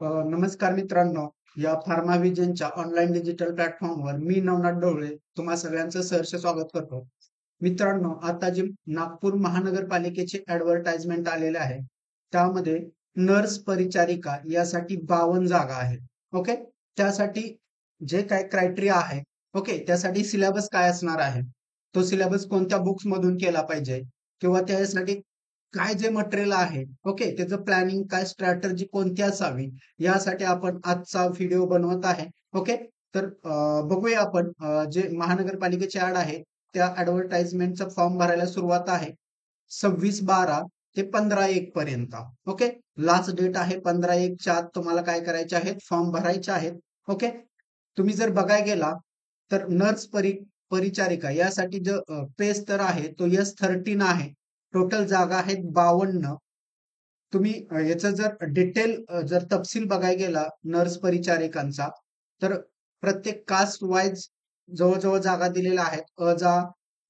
नमस्कार मित्रांनो. या फार्माव्हिजनच्या ऑनलाईन डिजिटल प्लॅटफॉर्मवर मी नवनाथ डोळे तुम्हा सगळ्यांचं सहर्ष स्वागत करतो. मित्रांनो, आता जे नागपूर महानगरपालिकेचे ऍडव्हर्टाइजमेंट आलेले आहे त्यामध्ये नर्स परिचारिका यासाठी 52 जागा आहेत. ओके, त्यासाठी जे काय क्रायटेरिया आहे, ओके, त्यासाठी सिलेबस काय असणार आहे, तो सिलेबस कोणत्या बुक्स मधून केला पाहिजे किंवा त्यासाठी काय जे मटेरियल आहे, ओके, त्याचं प्लॅनिंग काय, स्ट्रॅटर्जी कोणती असावी, यासाठी आपण आजचा व्हिडिओ बनवत आहे. ओके, तर बघूया आपण जे महानगरपालिकेचे ऍड आहे त्या ऍडव्हर्टाइजमेंटचा फॉर्म भरायला सुरुवात आहे 26/12 ते 15/1 पर्यंत. ओके, लास्ट डेट आहे 15/1च्या आत तुम्हाला काय करायचे आहेत, फॉर्म भरायचे आहेत. ओके, तुम्ही जर बघायला गेला तर नर्स परिचारिका यासाठी जो पेज तर आहे तो S13 आहे. टोटल जागा आहेत 52. तुम्ही याचं जर डिटेल जर तपशील बघायला गेला नर्स परिचारिकांचा, तर प्रत्येक कास्ट वाईज जवळजवळ जागा दिलेल्या आहेत. जा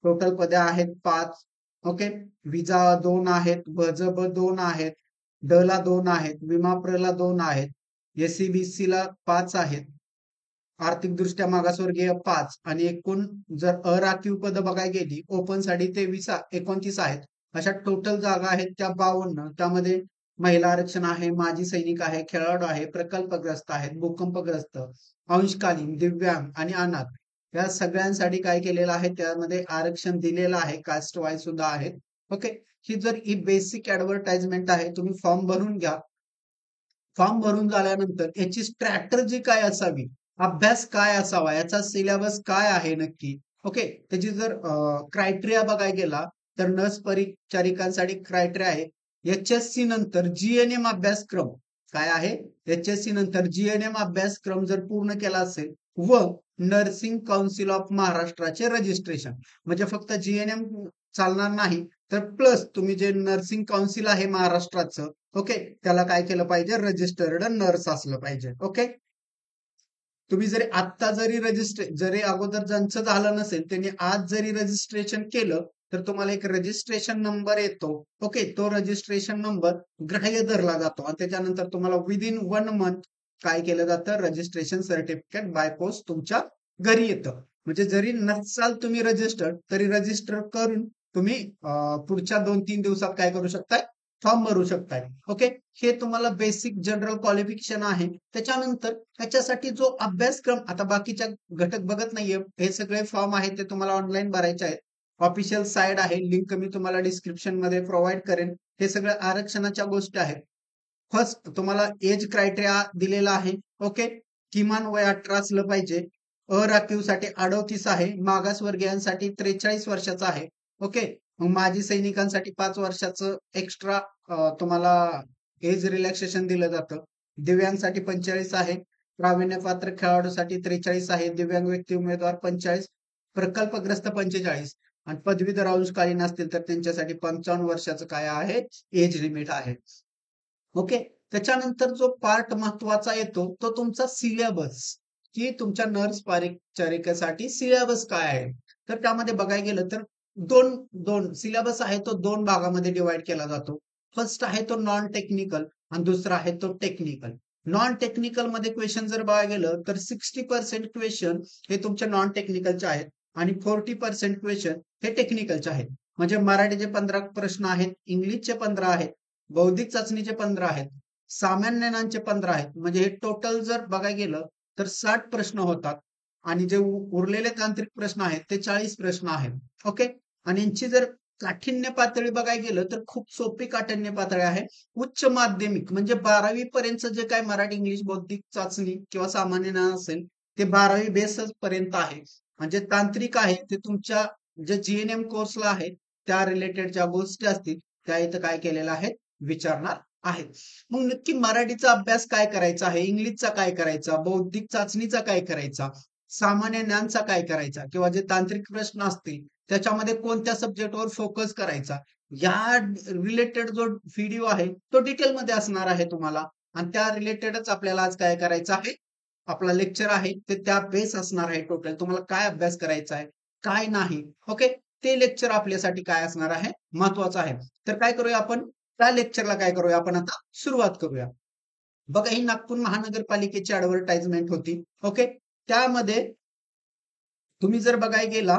टोटल पदे आहेत 5. ओके, विजा 2 आहेत, भजब 2 आहेत, ड ला 2 आहेत, विमाप्र ला 2 आहेत, SCBC ला 5 आहेत, आर्थिकदृष्ट्या मागासवर्गीय 5 आणि एकूण जर अराखीव पद बघायला गेली ओपन साठी ते 29 आहेत. अशा टोटल जागा आहेत त्या 52. त्यामध्ये महिला आरक्षण आहे, माजी सैनिक आहे, खेळाडू आहे, प्रकल्पग्रस्त आहेत, भूकंपग्रस्त, अंशकालीन, दिव्यांग आणि अनाथ या सगळ्यांसाठी काय केलेलं आहे, त्यामध्ये आरक्षण दिलेलं आहे. कास्ट वाईज सुद्धा आहेत. ओके, ही बेसिक ऍडव्हर्टाइजमेंट आहे. तुम्ही फॉर्म भरून घ्या. फॉर्म भरून झाल्यानंतर याची स्ट्रॅटर्जी काय असावी, अभ्यास काय असावा, याचा सिलेबस काय आहे नक्की, ओके, त्याची जर क्रायटेरिया बघायला गेला तर नर्स परिचारिकांसाठी क्रायटेरिया आहे HSC नंतर GNM अभ्यासक्रम. काय आहे, HSC नंतर GNM अभ्यासक्रम जर पूर्ण केला असेल व नर्सिंग काउन्सिल ऑफ महाराष्ट्राचे रजिस्ट्रेशन. म्हणजे फक्त GNM चालणार नाही, तर प्लस तुम्ही जे नर्सिंग काउन्सिल आहे महाराष्ट्राचं, ओके, त्याला काय केलं पाहिजे, रजिस्टर्ड नर्स असलं पाहिजे. ओके, तुम्ही जरी आता जरी अगोदर ज्यांचं झालं नसेल त्यांनी आज जरी रजिस्ट्रेशन केलं तर तुम्हाला एक रजिस्ट्रेशन नंबर येतो. ओके, तो रजिस्ट्रेशन नंबर ग्राह्य धरला जातो आणि त्याच्यानंतर तुम्हाला विदिन 1 मंथ काय केलं जातं, रजिस्ट्रेशन सर्टिफिकेट बाय पोस्ट तुमच्या घरी येतं. म्हणजे जरी नसाल तुम्ही रजिस्टर्ड तरी रजिस्टर करून तुम्ही पुढच्या 2-3 दिवसात काय करू शकताय, फॉर्म भरू शकताय. ओके, हे तुम्हाला बेसिक जनरल क्वालिफिकेशन आहे. त्याच्यानंतर ह्याच्यासाठी जो अभ्यासक्रम, आता बाकीच्या घटक बघत नाहीये, हे सगळे फॉर्म आहेत ते तुम्हाला ऑनलाईन भरायचे आहेत. ऑफिशियल साइट आहे, लिंक मी तुम्हाला डिस्क्रिप्शन मध्ये प्रोव्हाइड करेन. हे सगळं आरक्षणाच्या गोष्टी आहेत. फर्स्ट तुम्हाला एज क्रायटेरिया दिलेला आहे. ओके, किमान वय 18 असलं पाहिजे. अराखीवसाठी 38 आहे, मागासवर्गीयांसाठी 43 वर्षाचा आहे. ओके, मग माजी सैनिकांसाठी 5 वर्षाचं एक्स्ट्रा तुम्हाला एज रिलॅक्सेशन दिलं जातं. दिव्यांगसाठी 45 आहे, प्रावीण्य पात्र खेळाडूसाठी 43 आहे, दिव्यांग व्यक्ती उमेदवार 45, प्रकल्पग्रस्त 45 आणि पदवीधर अंशकालीन असतील तर त्यांच्यासाठी 55 वर्षाचं काय आहे, एज लिमिट आहे. ओके, त्याच्यानंतर जो पार्ट महत्वाचा येतो तो तुमचा सिलेबस, की तुमच्या नर्स परिचारिकेसाठी सिलेबस काय आहे. तर त्यामध्ये बघायला गेलं तर दोन दोन सिलेबस आहे तो 2 भागामध्ये डिवाइड केला जातो. फर्स्ट आहे तो नॉन टेक्निकल आणि दुसरा आहे तो टेक्निकल. नॉन टेक्निकल मध्ये क्वेश्चन जर बघायला गेलं तर 60% क्वेश्चन हे तुमच्या नॉन टेक्निकलचे आहेत आणि 40% क्वेश्चन हे टेक्निकलचे आहेत. म्हणजे मराठीचे 15 प्रश्न आहेत, इंग्लिशचे 15 आहेत, बौद्धिक चाचणीचे 15 आहेत, सामान्य ज्ञानाचे 15 आहेत. म्हणजे हे टोटल जर बघायला गेलं तर 60 प्रश्न होतात आणि जे उरलेले तांत्रिक प्रश्न आहेत ते 40 प्रश्न आहेत. ओके, आणि यांची जर काठिण्य पातळी बघायला गेलं तर खूप सोपी काठिण्य पातळी आहे. उच्च माध्यमिक म्हणजे 12वी पर्यंत जे काय मराठी इंग्लिश बौद्धिक चाचणी किंवा सामान्य ज्ञान असेल ते 12वी बेस पर्यंत आहे. म्हणजे तांत्रिक आहे ते तुमच्या जे GNM कोर्सला आहे त्या रिलेटेड ज्या गोष्टी असतील त्या इथं काय केलेल्या आहेत, विचारणार आहेत. मग नक्की मराठीचा अभ्यास काय करायचा आहे, इंग्लिशचा काय करायचा, बौद्धिक चाचणीचा काय करायचा, सामान्य ज्ञानचा काय करायचा, किंवा जे तांत्रिक प्रश्न असतील त्याच्यामध्ये कोणत्या सब्जेक्टवर फोकस करायचा, या रिलेटेड जो व्हिडिओ आहे तो डिटेलमध्ये असणार आहे तुम्हाला. आणि त्या रिलेटेडच आपल्याला आज काय करायचं आहे, आपला लेक्चर आहे ते त्या बेस असणार आहे. टोटल तुम्हाला काय अभ्यास करायचा आहे काय नाही, ओके, ते लेक्चर आपल्यासाठी काय असणार आहे, महत्वाचं आहे. तर काय करूया आपण, त्या लेक्चरला काय करूया आपण आता सुरुवात करूया. बघा ही नागपूर महानगरपालिकेची ऍडव्हर्टाइजमेंट होती. ओके, त्यामध्ये तुम्ही जर बघायला गेला,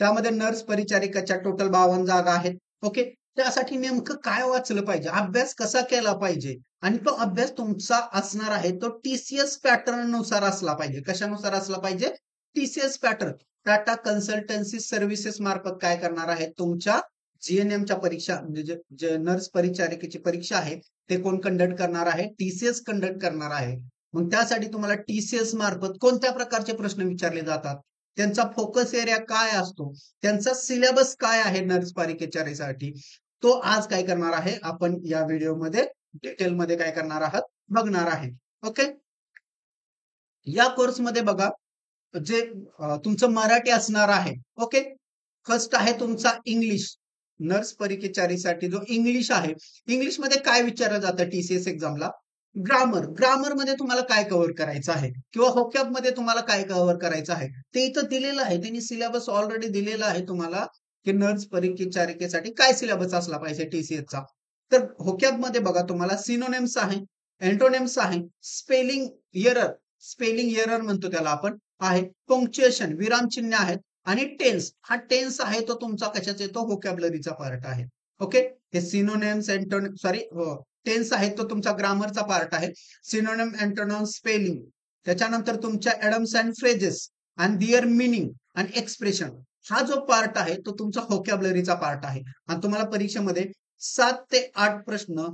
त्यामध्ये नर्स परिचारिकाच्या टोटल 52 जागा आहेत. ओके, त्यासाठी नेमकं काय वाचलं पाहिजे, अभ्यास कसा केला पाहिजे, आणि तो अभ्यास तुमचा असणार आहे तो टीसीएस पॅटर्न नुसार असला पाहिजे. कशानुसार असला पाहिजे? TCS pattern. Tata consultancy services मार्फत काय करणार आहे, तुमच्या जीएनएमच्या परीक्षा म्हणजे जे नर्स परिचारिकेची परीक्षा आहे ते कोण कंडक्ट करणार आहे? टीसीएस कंडक्ट करणार आहे. मग त्यासाठी तुम्हाला टीसीएस मार्फत कोणत्या प्रकारचे प्रश्न विचारले जातात, त्यांचा फोकस एरिया काय असतो, त्यांचा सिलेबस काय आहे नर्स परिचारिकेसाठी, तो आज काय करणार आहे आपण या व्हिडिओमध्ये डिटेलमध्ये काय करणार आहात, बघणार आहे. ओके, या कोर्समध्ये बघा जे तुमचं मराठी असणार आहे. ओके, फर्स्ट आहे तुमचा इंग्लिश. नर्स परिचारिकेसाठी जो इंग्लिश आहे, इंग्लिश मध्ये काय विचारलं जातं टीसीएस एक्झामला? ग्रामर. ग्रामर मध्ये तुम्हाला काय कव्हर करायचं आहे, किंवा होकॅब मध्ये तुम्हाला काय कव्हर करायचं आहे ते इथं दिलेलं आहे. त्यांनी सिलेबस ऑलरेडी दिलेला आहे तुम्हाला की नर्स परिचारिकेसाठी काय सिलेबस असला पाहिजे टीसीएसचा. तर होकॅब मध्ये बघा तुम्हाला सिनोनिम्स आहे, एंटोनिम्स आहे, स्पेलिंग एरर म्हणतो त्याला आपण, आहे, पंक्च्युएशन विराम चिन्ह आहेत, आणि टेन्स. हा टेन्स आहे तो तुमचा कशाचा येतो? व्होकॅब्युलरीचा पार्ट आहे. ओके, हे सिनोनिम्स टेन्स आहे तो तुमचा ग्रामरचा पार्ट आहे. सिनोनिम, एंटोनिम, स्पेलिंग, त्याच्यानंतर तुमच्या एडम्स अँड फ्रेजेस आणि दिअर मिनिंग आणि एक्सप्रेशन, हा जो पार्ट आहे तो तुमचा व्होकॅब्युलरीचा पार्ट आहे. आणि तुम्हाला परीक्षेमध्ये 7 ते 8 प्रश्न,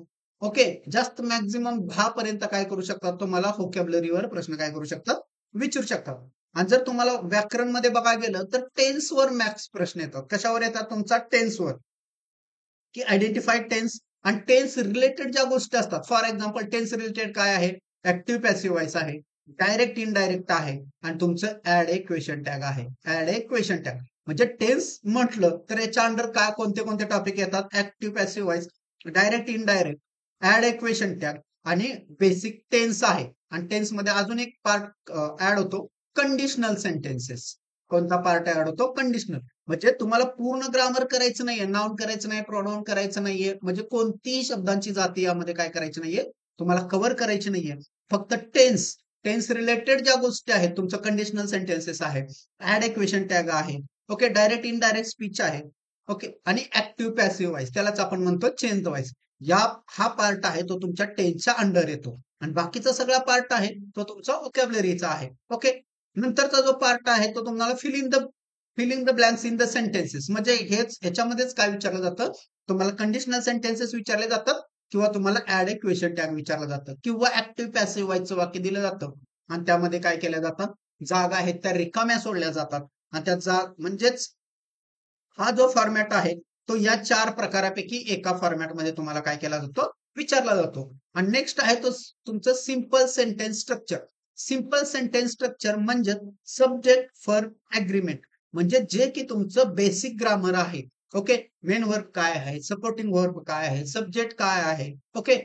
ओके, जास्त मॅक्झिमम 10 पर्यंत काय करू शकतात, तुम्हाला व्होकॅब्युलरीवर प्रश्न काय करू शकतात, विचारू शकतात. आणि जर तुम्हाला व्याकरण मध्ये बघायला गेलं तर टेन्सवर मॅक्स प्रश्न येतात. कशावर येतात? तुमचा टेन्सवर, की आयडेंटिफाईड टेन्स आणि टेन्स रिलेटेड ज्या गोष्टी असतात. फॉर एक्झाम्पल टेन्स रिलेटेड काय आहे? ऍक्टिव्ह पॅसिव्ह व्हॉइस आहे, डायरेक्ट इनडायरेक्ट आहे, आणि तुमचं ऍड ए क्वेश्चन टॅग आहे. ऍड ए क्वेश्चन टॅग म्हणजे टेन्स म्हटलं तर याच्या अंडर काय कोणते कोणते टॉपिक येतात? Active passive voice, direct indirect, add a question tag, आणि बेसिक टेन्स आहे. आणि टेन्स मध्ये अजून एक पार्ट ऍड होतो, कंडिशनल सेंटेन्सेस. कोणता पार्ट ऍड होतो? कंडिशनल. म्हणजे तुम्हाला पूर्ण ग्रामर करायचं नाहीये, नाउन करायचं नाही, प्रोनाउन करायचं नाहीये, म्हणजे कोणतीही शब्दांची जाती यामध्ये काय करायची नाहीये, तुम्हाला कव्हर करायची नाहीये. फक्त टेन्स रिलेटेड ज्या गोष्टी आहेत, तुमचं कंडिशनल सेंटेन्सेस आहे, ऍड ए क्वेश्चन टॅग आहे, ओके, डायरेक्ट इनडायरेक्ट स्पीच आहे, ओके, आणि ऍक्टिव्ह पॅसिव्ह व्हॉइस, त्यालाच आपण म्हणतो चेंज व्हॉइस. हा पार्ट आहे तो तुमच्या टेन्सच्या अंडर येतो. आणि बाकीचा सगळा पार्ट आहे तो तुमचा व्होकॅब्युलरीचा आहे. ओके, नंतरचा जो पार्ट आहे तो तुम्हाला filling the blanks in the sentences. म्हणजे ह्याच्यामध्येच काय विचारलं जातं, तुम्हाला कंडिशनल सेंटेन्सेस विचारले जातात, किंवा तुम्हाला ऍड ए क्वेश्चन टॅग विचारलं जातं, किंवा ऍक्टिव्ह पॅसिव्ह व्हॉइसचं वाक्य दिलं जातं. आणि त्यामध्ये काय केल्या जातात, जागा आहेत त्या रिकाम्या सोडल्या जातात. आणि त्या म्हणजेच हा जो फॉर्मॅट आहे तो या 4 प्रकारापैकी एका फॉर्मॅटमध्ये तुम्हाला काय केला जातो, विचारला जातो. आणि नेक्स्ट आहे तो तुमचं simple sentence structure. Simple sentence structure म्हणजे सब्जेक्ट फॉर अग्रीमेंट, म्हणजे जे की तुमचं बेसिक ग्रामर आहे. ओके, मेन वर्ब काय आहे, सपोर्टिंग वर्ब काय आहे, सब्जेक्ट काय आहे, ओके,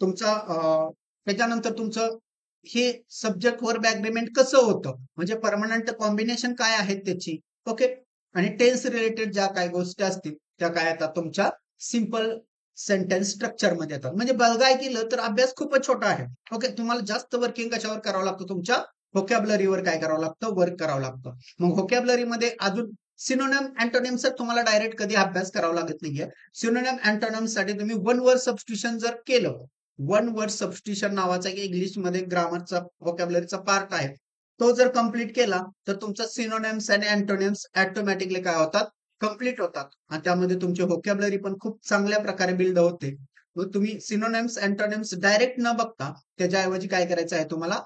तुमचा त्याच्यानंतर तुमचं हे सब्जेक्ट वर्ब अग्रीमेंट कसं होतं, म्हणजे परमनंट कॉम्बिनेशन काय आहेत त्याची, ओके, आणि टेन्स रिलेटेड ज्या काही गोष्टी असतील त्या काय येतात तुमच्या सिंपल सेंटेन्स स्ट्रक्चर मध्ये येतात. म्हणजे बघायला गेलं तर अभ्यास खूपच छोटा आहे. ओके, तुम्हाला जास्त वर्किंग कशावर करावं लागतं, तुमच्या व्होकॅब्युलरीवर काय करावं लागतं, वर्क करावं लागतं. मग व्होकॅब्युलरी मध्ये अजून सिनोनिम, अँटोनिम्स तुम्हाला डायरेक्ट कधी अभ्यास करावा लागत नाहीये. सिनोनिम, अँटोनिम्स साठी तुम्ही वन वर्ड सबस्टिट्यूशन जर केलं, वन वर्ड सबस्टिट्यूशन नावाचा एक इंग्लिश मध्ये ग्रामरचा व्होकॅब्युलरीचा पार्ट आहे, तो जर कंप्लीट केला तर तुमचा सिनोनिम्स आणि अँटोनिम्स ऑटोमॅटिकली काय होतात, कंप्लीट होतात. आणि त्यामध्ये तुमची व्होकॅब्युलरी पण खूप चांगल्या प्रकारे बिल्ड होते. मग तुम्ही सिनोनिम्स, अँटोनिम्स डायरेक्ट न बघता त्याच्याऐवजी काय करायचं आहे, तुम्हाला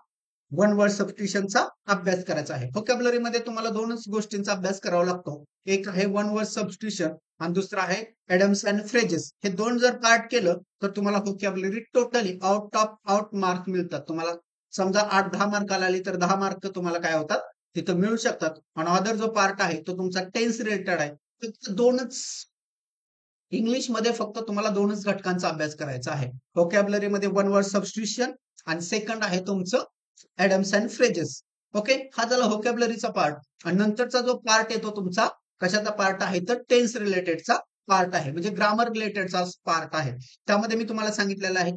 वन वर्ड सबस्टिट्यूशनचा अभ्यास करायचा आहे. व्होकॅब्युलरी मध्ये तुम्हाला दोनच गोष्टींचा अभ्यास करावा लागतो, एक आहे वन वर्ड सबस्टिट्यूशन आणि दुसरा आहे एडम्स अँड फ्रेजेस. हे दोन जर पार्ट केलं तर तुम्हाला व्होकॅब्युलरी टोटली आउट मार्क मिळतात. तुम्हाला समजा 8-10 मार्काला आली तर 10 मार्क तुम्हाला काय होतात, तिथं मिळू शकतात. आणि अदर जो पार्ट आहे तो तुमचा टेन्स रिलेटेड आहे. फक्त दोनच इंग्लिश मध्ये फक्त तुम्हाला दोनच घटकांचा अभ्यास करायचा आहे. व्होकॅब्युलरी मध्ये वन वर्ड सबस्टिट्यूशन आणि सेकंड आहे तुमचं एडम्स अँड फ्रेजेस. ओके, हा झाला व्होकॅब्युलरीचा पार्ट. आणि नंतरचा जो पार्ट येतो तुमचा कशाचा पार्ट आहे तर टेन्स रिलेटेडचा पार्ट आहे, म्हणजे ग्रामर रिलेटेडचा पार्ट आहे. त्यामध्ये मी तुम्हाला सांगितलेलं आहे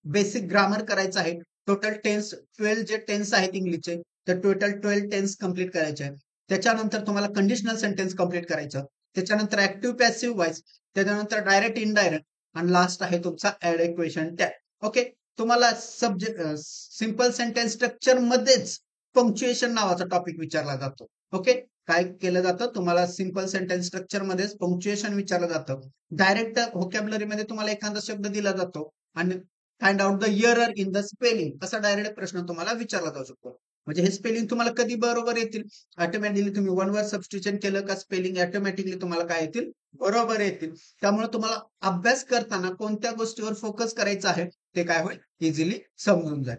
बेसिक ग्रामर करायचं आहे. टोटल टेन्स 12 जे टेन्स आहेत इंग्लिशचे, तर टोटल 12 टेन्स कंप्लीट करायचे आहेत. त्याच्यानंतर तुम्हाला कंडिशनल सेंटेन्स कंप्लीट करायचं. त्याच्यानंतर ऍक्टिव्ह पॅसिव्ह व्हॉइस, त्याच्यानंतर डायरेक्ट इनडायरेक्ट, आणि लास्ट आहे तुमचा ऍड इक्वेशन टॅग. ओके, तुम्हाला सब्जेक्ट सिंपल सेंटेन्स स्ट्रक्चर मध्येच पंक्च्युएशन नावाचा टॉपिक विचारला जातो. ओके, काय केलं जातं तुम्हाला सिंपल सेंटेन्स स्ट्रक्चर मध्येच पंक्च्युएशन विचारलं जातं. डायरेक्ट व्होकॅब्युलरी मध्ये तुम्हाला एखादा शब्द दिला जातो आणि find out the error in the spelling असा डायरेक्ट प्रश्न तुम्हाला विचारला जाऊ शकतो. म्हणजे हे स्पेलिंग तुम्हाला कधी बरोबर येतील, ऑटोमॅटिकली तुम्ही वन वर्ड सबस्टिट्यूशन केलं का स्पेलिंग ऑटोमॅटिकली तुम्हाला काय येतील, बरोबर येतील. त्यामुळे तुम्हाला अभ्यास करताना कोणत्या गोष्टीवर फोकस करायचा आहे ते काय होईल, इझिली समजून जाईल.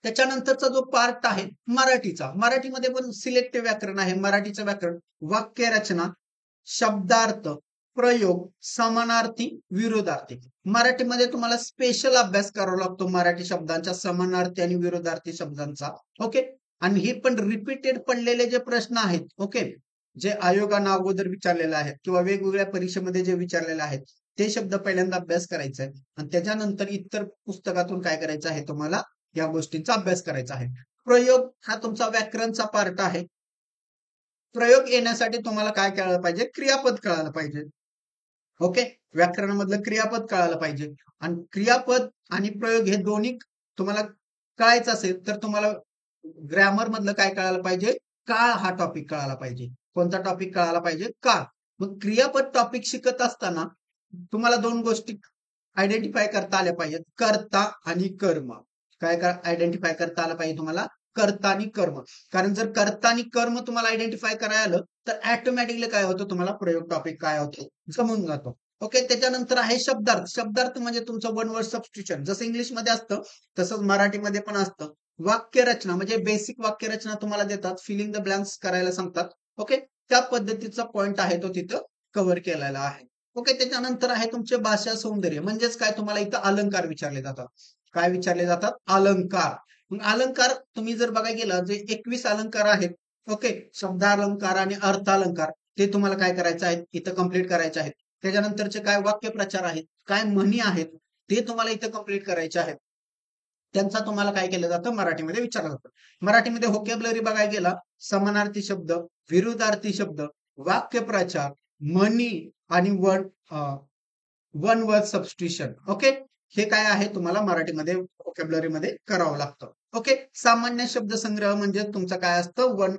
त्याच्यानंतरचा जो पार्ट आहे मराठीचा, मराठीमध्ये पण सिलेक्टिव्ह व्याकरण आहे. मराठीचं व्याकरण, वाक्यरचना, शब्दार्थ, प्रयोग, समानार्थी, विरोधार्थी. मराठीमध्ये तुम्हाला स्पेशल अभ्यास करावा लागतो मराठी शब्दांच्या समानार्थी आणि विरोधार्थी शब्दांचा. ओके, आणि हे पण रिपीटेड पडलेले जे प्रश्न आहेत, ओके, जे आयोगानं अगोदर विचारलेले आहेत किंवा वेगवेगळ्या परीक्षेमध्ये जे विचारलेले आहेत ते शब्द पहिल्यांदा अभ्यास करायचा आहे, आणि त्याच्यानंतर इतर पुस्तकातून काय करायचं आहे तुम्हाला या गोष्टींचा अभ्यास करायचा आहे. प्रयोग हा तुमचा व्याकरणचा पार्ट आहे. प्रयोग येण्यासाठी तुम्हाला काय कळायला पाहिजे, क्रियापद कळायला पाहिजे. ओके, व्याकरणामधलं क्रियापद कळायला पाहिजे, आणि क्रियापद आणि प्रयोग हे दोन्ही तुम्हाला कळायचं असेल तर तुम्हाला ग्रामर मधलं काय कळायला पाहिजे, काळ हा टॉपिक कळायला पाहिजे. कोणता टॉपिक कळायला पाहिजे, काळ. मग क्रियापद टॉपिक शिकत असताना तुम्हाला दोन गोष्टी आयडेंटिफाय करता आल्या पाहिजेत, कर्ता आणि कर्म. काय काय आयडेंटिफाय करता आलं पाहिजे तुम्हाला, कर्ता आणि कर्म. कारण जर कर्ता आणि कर्म तुम्हाला आयडेंटिफाय करायला आलं तर ऑटोमॅटिकली काय होतं, तुम्हाला प्रयोग टॉपिक काय होतो जमून जातो. ओके, त्याच्यानंतर आहे शब्दार्थ. शब्दार्थ म्हणजे तुमचं वन वर्ड सबस्टिट्यूशन, जसं इंग्लिशमध्ये असतं तसंच मराठीमध्ये पण असतं. वाक्यरचना म्हणजे बेसिक वाक्यरचना तुम्हाला देतात, फिलिंग द ब्लँक्स करायला सांगतात. ओके, त्या पद्धतीचा पॉइंट आहे तो तिथं कव्हर केलेला आहे. ओके, त्याच्यानंतर आहे तुमचे भाषा सौंदर्य, म्हणजेच काय तुम्हाला इथं अलंकार विचारले जातात. काय विचारले जातात, अलंकार. मग अलंकार तुम्ही जर बघायला गेलं जे 21 अलंकार आहेत, ओके, शब्दालंकार आणि अर्थालंकार, ते तुम्हाला काय करायचं आहे इथं कंप्लीट करायचे आहेत. त्याच्यानंतरचे काय वाक्यप्रचार आहेत, काय म्हणी आहेत, ते तुम्हाला इथं कंप्लीट करायचे आहेत. त्यांचा तुम्हाला काय केलं जातं, मराठीमध्ये विचारलं जातं. मराठीमध्ये व्होकॅब्युलरी बघायला गेला, समानार्थी शब्द, विरुद्धार्थी शब्द, वाक्यप्रचार, म्हणी आणि वन वर्ड सबस्टिट्यूशन. ओके, हे काय आहे तुम्हाला मराठीमध्ये व्होकॅब्युलरी मध्ये करावं लागतं. ओके, सामान्य शब्दसंग्रह म्हणजे तुमचं काय असतं,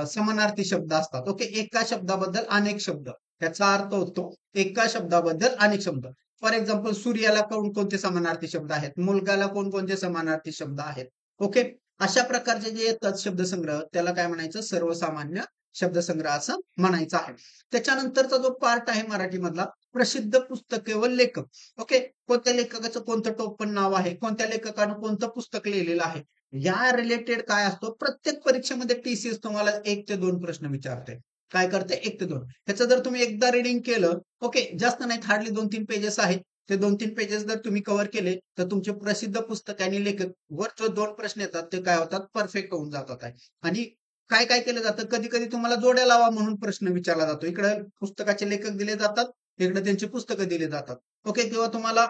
समानार्थी शब्द असतात. ओके, एका शब्दाबद्दल अनेक शब्द, त्याचा अर्थ होतो एका शब्दाबद्दल अनेक शब्द. फॉर एक्झाम्पल, सूर्याला कोणकोणते समानार्थी शब्द आहेत, मुलगाला कोणकोणते समानार्थी शब्द आहेत. ओके, अशा प्रकारचे जे येतात शब्दसंग्रह त्याला काय म्हणायचं, सर्वसामान्य शब्दसंग्रह असं म्हणायचं आहे. त्याच्यानंतरचा जो पार्ट आहे मराठीमधला, प्रसिद्ध पुस्तके व लेखक. ओके, कोणत्या लेखकाचं कोणतं टोपण नाव आहे, कोणत्या लेखकानं कोणतं पुस्तक लिहिलेलं आहे, या रिलेटेड काय असतो, प्रत्येक परीक्षेमध्ये टीसीएस तुम्हाला 1 ते 2 प्रश्न विचारते. काय करते, 1 ते 2. ह्याचं जर तुम्ही एकदा रिडिंग केलं, ओके, जास्त नाही, हार्डली 2-3 पेजेस आहेत, ते 2-3 पेजेस जर तुम्ही कव्हर केले तर तुमचे प्रसिद्ध पुस्तक आणि लेखक वर जो 2 प्रश्न येतात ते काय होतात, परफेक्ट होऊन जातात आहे. आणि काय काय केलं जातं, कधी कधी तुम्हाला जोड्या लावा म्हणून प्रश्न विचारला जातो. इकडे पुस्तकाचे लेखक दिले जातात, इकडे त्यांची पुस्तकं दिली जातात. ओके, किंवा तुम्हाला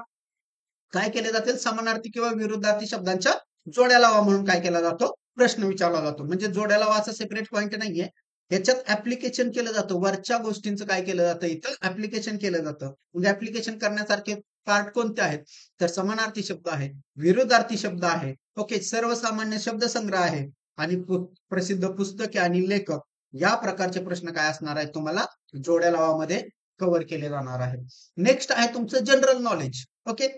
काय केले जातील, समानार्थी किंवा विरुद्धार्थी शब्दांच्या जोड्या लावा म्हणून काय केला जातो, प्रश्न विचारला जातो. म्हणजे जोड्या लावा असा सेपरेट पॉईंट नाहीये, याच्यात ऍप्लिकेशन केलं जातं, वरच्या गोष्टींचं काय केलं जातं, इथं ऍप्लिकेशन केलं जातं. म्हणजे ऍप्लिकेशन करण्यासारखे पार्ट कोणते आहेत, तर समानार्थी शब्द आहे, विरुद्धार्थी शब्द आहे, ओके, सर्वसामान्य शब्दसंग्रह आहे, आणि प्रसिद्ध पुस्तके आणि लेखक, या प्रकारचे प्रश्न काय असणार आहेत तुम्हाला जोड्या लावामध्ये कव्हर केले जाणार आहे. नेक्स्ट आहे तुमचं general knowledge. Okay,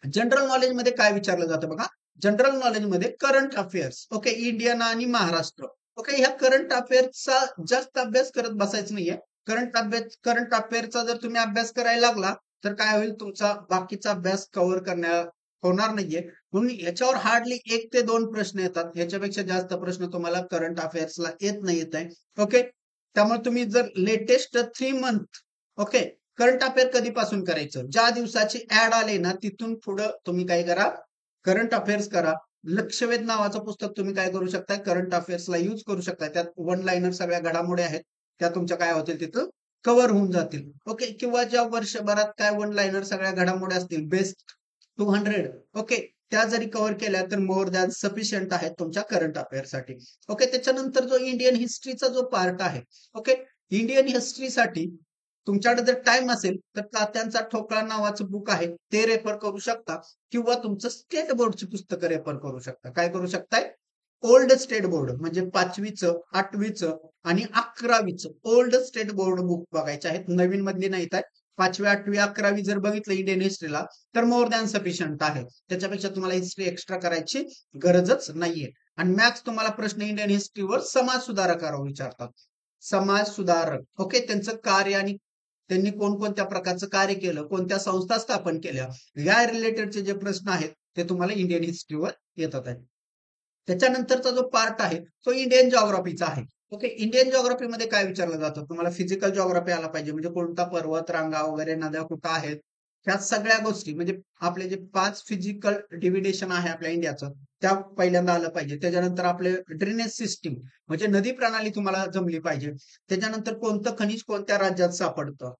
general knowledge मध्ये काय विचारलं जातं बघा, जनरल नॉलेज मध्ये करंट अफेअर्स, ओके, इंडियन आणि महाराष्ट्र. ओके, ह्या करंट अफेअर्सचा जास्त अभ्यास करत बसायचं नाहीये. करंट अफेअरचा जर तुम्ही अभ्यास करायला लागला तर काय होईल, तुमचा बाकीचा अभ्यास कव्हर होणार नाहीये. म्हणून याच्यावर हार्डली 1 ते 2 प्रश्न येतात, याच्यापेक्षा जास्त प्रश्न तुम्हाला करंट अफेअर्सला येत नाही येत आहे. ओके, त्यामुळे तुम्ही जर latest 3 month, okay, current affair कधीपासून करायचं, ज्या दिवसाची ऍड आले ना तिथून पुढे तुम्ही काय करा, करंट अफेअर्स करा. लक्षवेध नावाचं पुस्तक तुम्ही काय करू शकता, करंट अफेअर्सला यूज करू शकता. त्यात वन लाईनर सगळ्या घडामोडी आहेत त्या तुमच्या काय होतील तिथं कव्हर होऊन जातील. ओके, किंवा ज्या वर्षभरात काय वन लाईनर सगळ्या घडामोडी असतील, बेस्ट 200, ओके, त्या जरी कव्हर केल्या तर मोर दॅन सफिशियंट आहेत तुमच्या करंट अफेअरसाठी. ओके, त्याच्यानंतर जो इंडियन हिस्ट्रीचा जो पार्ट आहे, ओके, इंडियन हिस्ट्रीसाठी तुमच्याकडे जर टाइम असेल तर तात्यांचा ठोकळा नावाचं बुक आहे ते रेफर करू शकता, किंवा तुमचं स्टेट बोर्डची पुस्तकं रेफर करू शकता. काय करू शकताय? ओल्ड स्टेट बोर्ड म्हणजे 5वीचं, 8वीचं आणि 11वीचं ओल्ड स्टेट बोर्ड बुक बघायचे आहेत, नवीन मधली नाहीत आहेत. 5वी, 8वी, 11वी जर बघितलं इंडियन हिस्ट्रीला तर मोर दॅन सफिशियंट आहे. त्याच्यापेक्षा तुम्हाला हिस्ट्री एक्स्ट्रा करायची गरजच नाहीये. आणि मॅथ्स तुम्हाला प्रश्न इंडियन हिस्ट्रीवर समाज सुधारकावर विचारतात. समाज सुधारक, ओके, त्यांचं कार्य आणि त्यांनी कोणकोणत्या प्रकारचं कार्य केलं, कोणत्या संस्था स्थापन केल्या, या रिलेटेडचे जे प्रश्न आहेत ते तुम्हाला इंडियन हिस्ट्रीवर येतात आहेत. त्याच्यानंतरचा जो पार्ट आहे तो इंडियन जॉग्राफीचा आहे. ओके, इंडियन जॉग्राफीमध्ये काय विचारलं जातं? तुम्हाला फिजिकल जॉग्राफी आला पाहिजे, म्हणजे कोणता पर्वत रांगा वगैरे, नद्या कुठं आहेत, ह्या सगळ्या गोष्टी, म्हणजे आपले जे 5 फिजिकल डिव्हिडेशन आहे आपल्या इंडियाचं, त्या पहिल्यांदा आलं पाहिजे. त्याच्यानंतर आपले ड्रेनेज सिस्टीम म्हणजे नदी प्रणाली तुम्हाला जमली पाहिजे. त्याच्यानंतर कोणतं खनिज कोणत्या राज्यात सापडतं,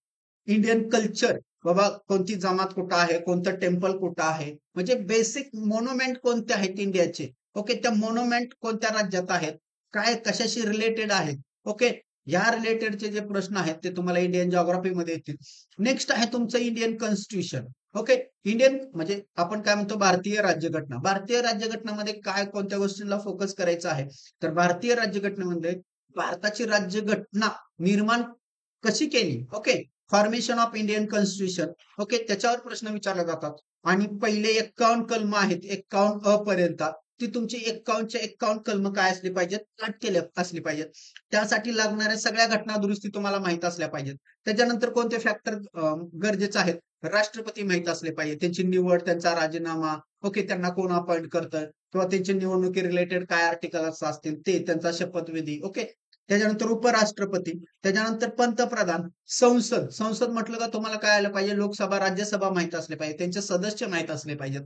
इंडियन कल्चर, बाबा कोणती जमात कुठं आहे, कोणतं टेम्पल कुठं आहे, म्हणजे बेसिक मोन्युमेंट कोणते आहेत इंडियाचे. ओके, त्या मोन्युमेंट कोणत्या राज्यात आहेत, काय कशाशी रिलेटेड आहेत. ओके, या रिलेटेडचे जे प्रश्न आहेत ते तुम्हाला इंडियन जॉग्राफीमध्ये येतील. नेक्स्ट आहे तुमचं इंडियन कॉन्स्टिट्यूशन. ओके, इंडियन म्हणजे आपण काय म्हणतो भारतीय राज्यघटना. भारतीय राज्यघटनेमध्ये काय कोणत्या गोष्टींना फोकस करायचं आहे, तर भारतीय राज्यघटनेमध्ये भारताची राज्यघटना निर्माण कशी केली, okay, formation of Indian constitution, okay, त्याच्यावर प्रश्न विचारले जातात. आणि पहिले 51 कलम आहेत 51 अ पर्यंत, ती तुमची 51च्या 51 कलम काय असली पाहिजेत, काट केले असली पाहिजेत. त्यासाठी लागणाऱ्या सगळ्या घटना दुरुस्ती तुम्हाला माहित असल्या पाहिजेत. त्याच्यानंतर कोणते फॅक्टर गरजेचे आहेत, राष्ट्रपती माहित असले पाहिजे, त्यांची निवड, त्यांचा राजीनामा, ओके, त्यांना कोण अपॉइंट करतं, किंवा त्यांचे निवडणुकी रिलेटेड काय आर्टिकल्स असतील ते, त्यांचा शपथविधी. ओके, त्याच्यानंतर उपराष्ट्रपती, त्याच्यानंतर पंतप्रधान, संसद. संसद म्हटलं का तुम्हाला काय आलं पाहिजे, लोकसभा, राज्यसभा माहित असले पाहिजे, त्यांचे सदस्य माहित असले पाहिजेत,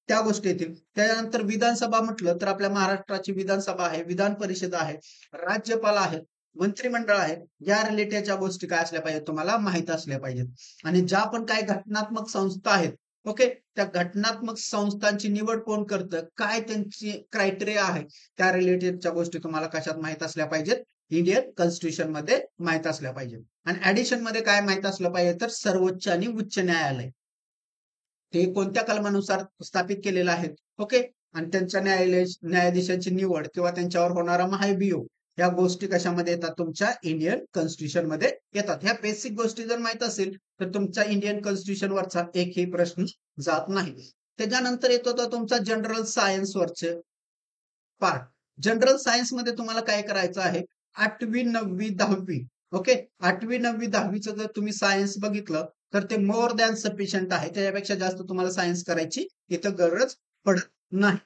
त्या गोष्टी येतील. त्याच्यानंतर विधानसभा म्हटलं तर आपल्या महाराष्ट्राची विधानसभा आहे, विधान परिषद आहे, राज्यपाल आहेत, मंत्रिमंडळ आहे, या रिलेटेडच्या गोष्टी काय असल्या पाहिजेत तुम्हाला माहित असल्या पाहिजेत. आणि ज्या पण काय घटनात्मक संस्था आहेत, ओके, त्या घटनात्मक संस्थांची निवड कोण करतं, काय त्यांची क्रायटेरिया आहे, त्या रिलेटेडच्या गोष्टी तुम्हाला कशात माहित असल्या पाहिजेत, इंडियन कॉन्स्टिट्यूशन मध्ये माहित असल्या पाहिजे. आणि ऍडिशन मध्ये काय माहित असलं पाहिजे, तर सर्वोच्च आणि उच्च न्यायालय ते कोणत्या कलमानुसार स्थापित केलेलं आहे, ओके, आणि त्यांच्या न्यायाधीशांची निवड किंवा त्यांच्यावर होणारा महाभियोग, या गोष्टी कशामध्ये येतात, तुमच्या इंडियन कॉन्स्टिट्यूशन मध्ये येतात. ह्या बेसिक गोष्टी जर माहित असेल तर तुमच्या इंडियन कॉन्स्टिट्यूशन वरचा एकही प्रश्न जात नाही. त्याच्यानंतर येतो तो तुमचा जनरल सायन्स वरचे पार्ट. जनरल सायन्स मध्ये तुम्हाला काय करायचं आहे, 8वी 9वी 10वी, ओके, 8वी 9वी 10वीचं जर तुम्ही सायन्स बघितलं तर ते मोर दॅन सफिशियंट आहे, त्याच्यापेक्षा जास्त तुम्हाला सायन्स करायची इथं गरज पडत नाही.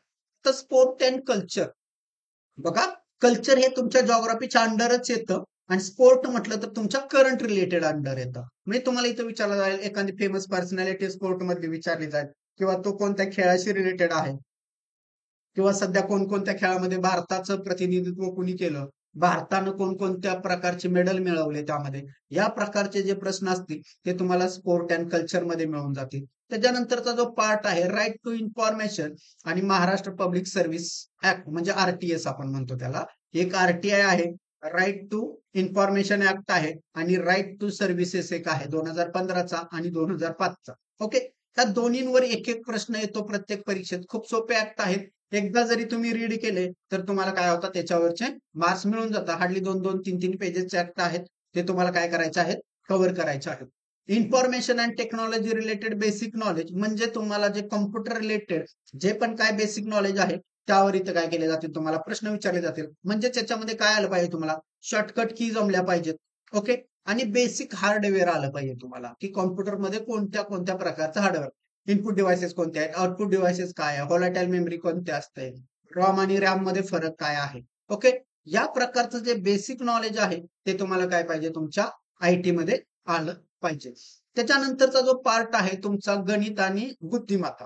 तर स्पोर्ट अँड कल्चर बघा, कल्चर हे तुमच्या जॉग्राफीच्या अंडरच येतं, आणि स्पोर्ट म्हटलं तर तुमच्या करंट रिलेटेड अंडर येतं. म्हणजे तुम्हाला इथं विचारलं जाईल एखादी फेमस पर्सनॅलिटी स्पोर्ट मध्ये विचारली जाईल, किंवा तो कोणत्या खेळाशी रिलेटेड आहे, किंवा सध्या कोणकोणत्या खेळामध्ये भारताचं प्रतिनिधित्व कोणी केलं, भारतानं कोणकोणत्या प्रकारचे मेडल मिळवले त्यामध्ये, या प्रकारचे जे प्रश्न असतील ते तुम्हाला स्पोर्ट अँड कल्चर मध्ये मिळून जातील. त्याच्यानंतरचा जो पार्ट आहे राईट टू इन्फॉर्मेशन आणि महाराष्ट्र पब्लिक सर्व्हिस ऍक्ट म्हणजे आरटीएस आपण म्हणतो त्याला, एक आरटीआय आहे, राईट टू इन्फॉर्मेशन ऍक्ट आहे, आणि राईट टू सर्व्हिसेस एक आहे 2015चा आणि 2005चा. ओके, त्या दोन्हींवर एक एक प्रश्न येतो प्रत्येक परीक्षेत. खूप सोपे ऍक्ट आहेत, एकदा जरी तुम्ही रीड केले तर तुम्हाला काय होतं, त्याच्यावरचे मार्क्स मिळून जातात. हार्डली 2-2, 3-3 पेजेसचे ऍक्ट आहेत, ते तुम्हाला काय करायचे आहेत, कव्हर करायचे आहेत. Information and technology related basic knowledge म्हणजे तुम्हाला जे कम्प्युटर रिलेटेड जे पण काय बेसिक नॉलेज आहे त्यावर इथं काय केले जातील, तुम्हाला प्रश्न विचारले जातील. म्हणजे त्याच्यामध्ये काय आलं पाहिजे, तुम्हाला शॉर्टकट की जमल्या पाहिजेत, ओके, आणि बेसिक हार्डवेअर आलं पाहिजे तुम्हाला, की कॉम्प्युटरमध्ये कोणत्या कोणत्या प्रकारचं हार्डवेअर, इनपुट डिव्हायसेस कोणते आहेत, आउटपुट डिव्हायसेस काय आहे, व्होलाटाईल मेमरी कोणते असते, रॉम आणि रॅम मध्ये फरक काय आहे. ओके, या प्रकारचं जे बेसिक नॉलेज आहे ते तुम्हाला काय पाहिजे, तुमच्या आयटी मध्ये आलं पाहिजे. त्याच्यानंतरचा जो पार्ट आहे तुमचा गणित आणि बुद्धिमत्ता.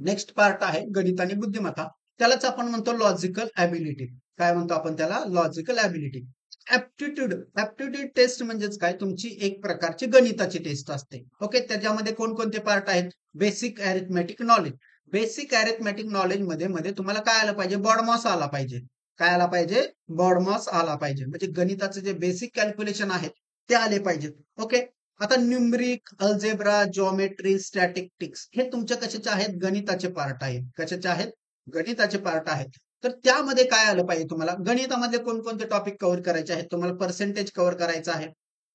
नेक्स्ट पार्ट आहे गणित आणि बुद्धिमत्ता, त्यालाच आपण म्हणतो लॉजिकल ॲबिलिटी. काय म्हणतो आपण त्याला, लॉजिकल ॲबिलिटी. ऍप्टिट्यूड टेस्ट म्हणजेच काय, तुमची एक प्रकारची गणिताची टेस्ट असते. ओके, त्याच्यामध्ये कोणकोणते पार्ट आहेत? Basic arithmetic knowledge. Basic arithmetic knowledge मध्ये मध्ये तुम्हाला काय आलं पाहिजे? बॉडमॉस आला पाहिजे. काय आला पाहिजे? बॉडमॉस आला पाहिजे. म्हणजे गणिताचे जे बेसिक कॅल्क्युलेशन आहेत ते आले पाहिजेत. ओके, आता न्यूमरिक, अल्जेब्रा, जॉमेट्री, स्टॅटिस्टिक्स हे तुमच्या कशाचे आहेत? गणिताचे पार्ट आहेत. कशाचे आहेत? गणिताचे पार्ट आहेत. तर त्यामध्ये काय आलं पाहिजे तुम्हाला? गणितामध्ये कोणकोणते टॉपिक कव्हर करायचे आहेत? तुम्हाला पर्सेंटेज कव्हर करायचं आहे,